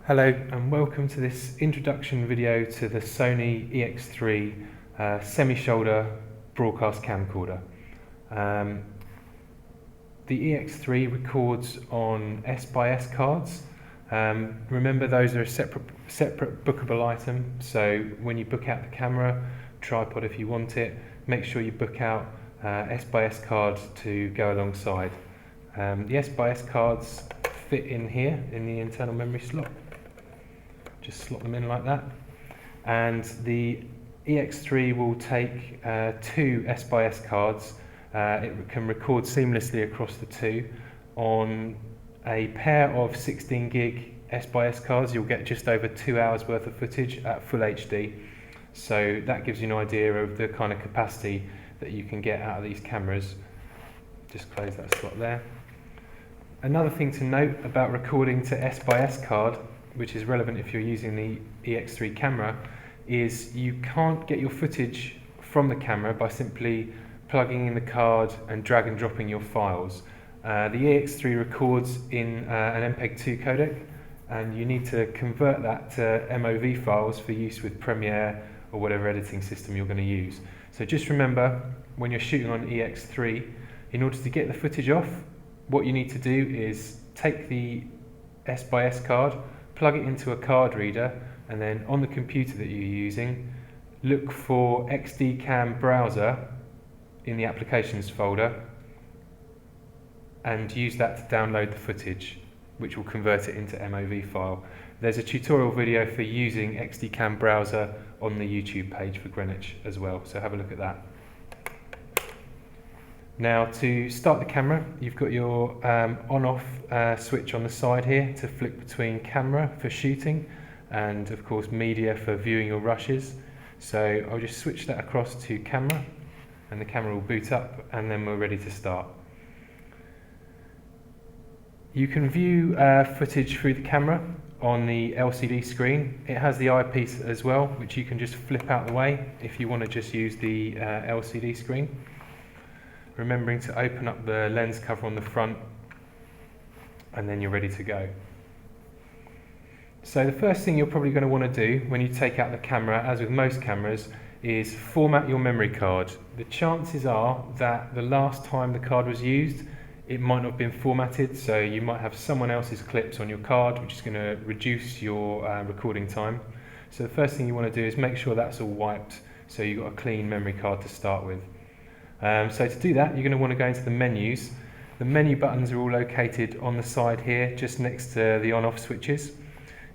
Hello and welcome to this introduction video to the Sony EX3 semi-shoulder broadcast camcorder. The EX3 records on S/S cards. Remember, those are a separate bookable item, so when you book out the camera, tripod if you want it, make sure you book out S/S cards to go alongside. The S/S cards fit in here in the internal memory slot. Just slot them in like that, and the EX3 will take two S/S cards. It can record seamlessly across the two. On a pair of 16 gig S/S cards, you'll get just over 2 hours worth of footage at full HD, so that gives you an idea of the kind of capacity that you can get out of these cameras. Just close that slot there. Another thing to note about recording to S/S card, which is relevant if you're using the EX3 camera, is you can't get your footage from the camera by simply plugging in the card and drag and dropping your files. The EX3 records in an MPEG-2 codec, and you need to convert that to MOV files for use with Premiere or whatever editing system you're going to use. So just remember, when you're shooting on EX3, in order to get the footage off, what you need to do is take the S/S card, plug it into a card reader, and then on the computer that you're using, look for XDCam browser in the applications folder and use that to download the footage, which will convert it into MOV file. There's a tutorial video for using XDCam browser on the YouTube page for Greenwich as well, so have a look at that. Now, to start the camera, you've got your on-off switch on the side here to flick between camera for shooting and of course media for viewing your rushes. So I'll just switch that across to camera and the camera will boot up, and then we're ready to start. You can view footage through the camera on the LCD screen. It has the eyepiece as well, which you can just flip out the way if you want to just use the LCD screen. Remembering to open up the lens cover on the front, and then you're ready to go. So the first thing you're probably going to want to do when you take out the camera, as with most cameras, is format your memory card. The chances are that the last time the card was used, it might not have been formatted, so you might have someone else's clips on your card, which is going to reduce your recording time. So the first thing you want to do is make sure that's all wiped, so you've got a clean memory card to start with. So to do that, you're going to want to go into the menus. The menu buttons are all located on the side here, just next to the on-off switches.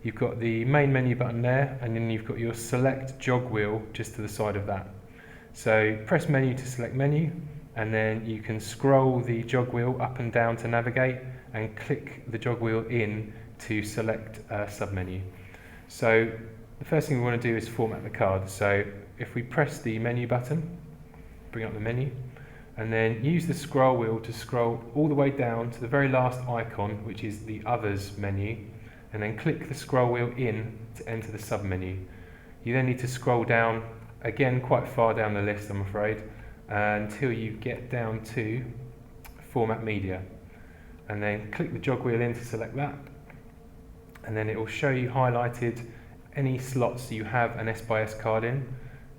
You've got the main menu button there, and then you've got your select jog wheel just to the side of that. So press menu to select menu, and then you can scroll the jog wheel up and down to navigate, and click the jog wheel in to select a submenu. So the first thing we want to do is format the card. So if we press the menu button, bring up the menu, and then use the scroll wheel to scroll all the way down to the very last icon, which is the Others menu, and then click the scroll wheel in to enter the submenu. You then need to scroll down, again quite far down the list I'm afraid, until you get down to Format Media, and then click the jog wheel in to select that, and then it will show you highlighted any slots you have an S/S card in.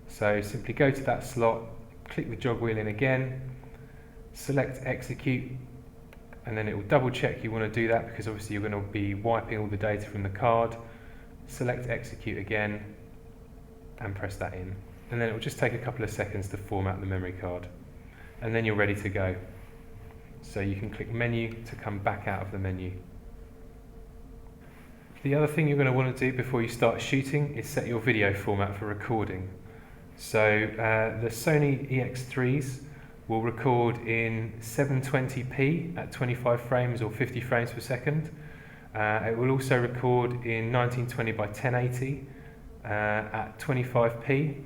So simply go to that slot, click the jog wheel in again, select execute, and then it will double check you want to do that because obviously you're going to be wiping all the data from the card. Select execute again and press that in, and then it will just take a couple of seconds to format the memory card, and then you're ready to go. So you can click menu to come back out of the menu. The other thing you're going to want to do before you start shooting is set your video format for recording. So the Sony EX3s will record in 720p at 25 frames or 50 frames per second. It will also record in 1920 by 1080 at 25p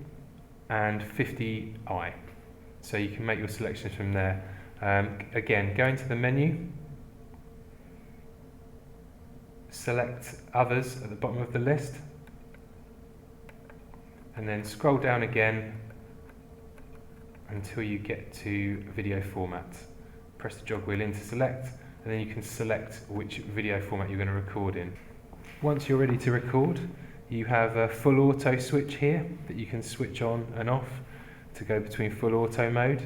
and 50i. So you can make your selections from there. Again, go into the menu, select Others at the bottom of the list, and then scroll down again until you get to video format. Press the jog wheel in to select, and then you can select which video format you're going to record in. Once you're ready to record, you have a full auto switch here that you can switch on and off to go between full auto mode.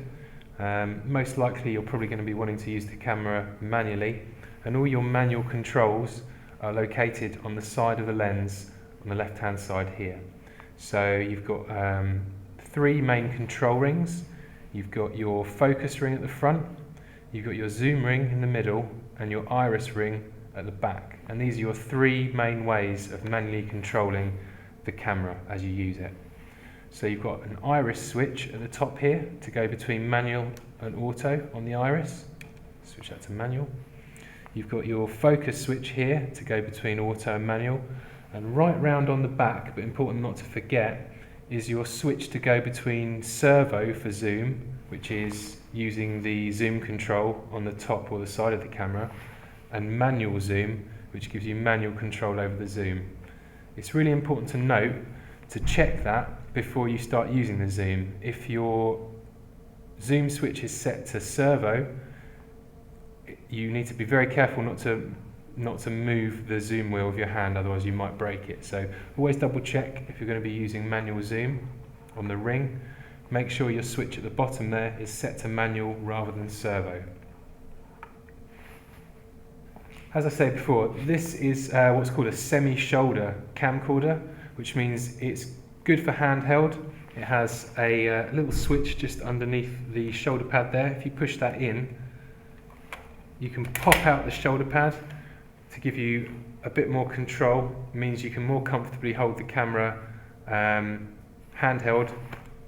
Most likely you're probably going to be wanting to use the camera manually, and all your manual controls are located on the side of the lens on the left hand side here. So you've got 3 main control rings. You've got your focus ring at the front, you've got your zoom ring in the middle, and your iris ring at the back. And these are your 3 main ways of manually controlling the camera as you use it. So you've got an iris switch at the top here to go between manual and auto on the iris. Switch that to manual. You've got your focus switch here to go between auto and manual. And right round on the back, but important not to forget, is your switch to go between servo for zoom, which is using the zoom control on the top or the side of the camera, and manual zoom, which gives you manual control over the zoom. It's really important to note to check that before you start using the zoom. If your zoom switch is set to servo, you need to be very careful not to move the zoom wheel with your hand, otherwise you might break it. So always double check if you're going to be using manual zoom on the ring. Make sure your switch at the bottom there is set to manual rather than servo. As I said before, this is what's called a semi-shoulder camcorder, which means it's good for handheld. It has a little switch just underneath the shoulder pad there. If you push that in, you can pop out the shoulder pad to give you a bit more control. It means you can more comfortably hold the camera handheld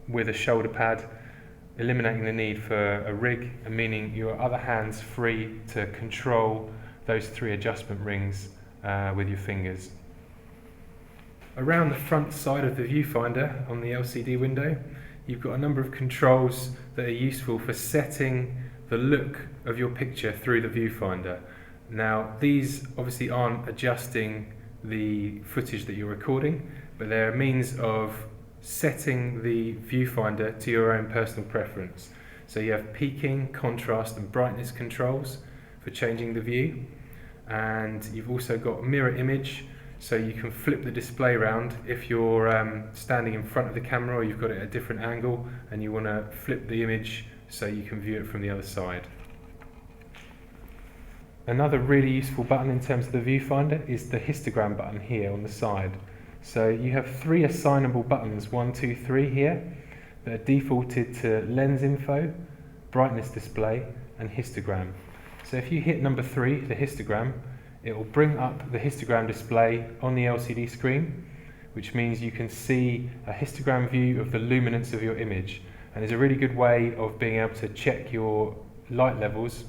with a shoulder pad, eliminating the need for a rig and meaning your other hand's free to control those 3 adjustment rings with your fingers. Around the front side of the viewfinder on the LCD window, you've got a number of controls that are useful for setting the look of your picture through the viewfinder. Now, these obviously aren't adjusting the footage that you're recording, but they're a means of setting the viewfinder to your own personal preference. So you have peaking, contrast and brightness controls for changing the view, and you've also got mirror image, so you can flip the display around if you're standing in front of the camera or you've got it at a different angle and you want to flip the image so you can view it from the other side. Another really useful button in terms of the viewfinder is the histogram button here on the side. So you have 3 assignable buttons, 1, 2, 3 here, that are defaulted to lens info, brightness display and histogram. So if you hit number 3, the histogram, it will bring up the histogram display on the LCD screen, which means you can see a histogram view of the luminance of your image, and is a really good way of being able to check your light levels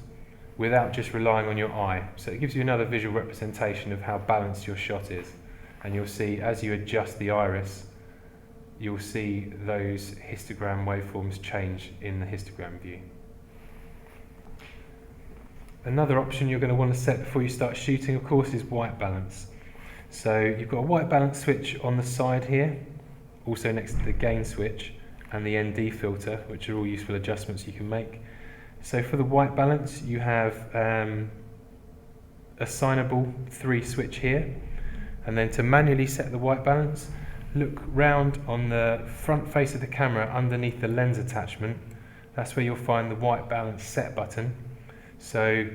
without just relying on your eye. So it gives you another visual representation of how balanced your shot is, and you'll see as you adjust the iris, you'll see those histogram waveforms change in the histogram view. Another option you're going to want to set before you start shooting, of course, is white balance. So you've got a white balance switch on the side here, also next to the gain switch, and the ND filter, which are all useful adjustments you can make. So for the white balance, you have assignable 3 switch here, and then to manually set the white balance, look round on the front face of the camera underneath the lens attachment. That's where you'll find the white balance set button. So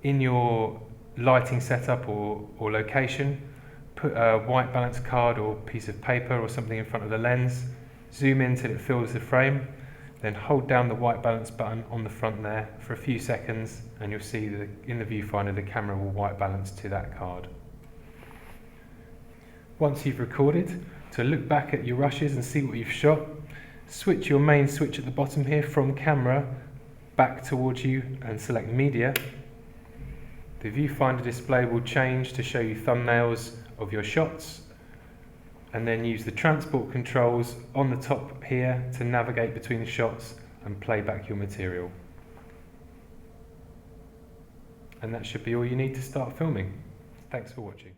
in your lighting setup or location, put a white balance card or piece of paper or something in front of the lens, zoom in till it fills the frame, then hold down the white balance button on the front there for a few seconds, and you'll see that in the viewfinder the camera will white balance to that card. Once you've recorded, to look back at your rushes and see what you've shot, switch your main switch at the bottom here from camera back towards you and select media. The viewfinder display will change to show you thumbnails of your shots, and then use the transport controls on the top here to navigate between the shots and play back your material. And that should be all you need to start filming. Thanks for watching.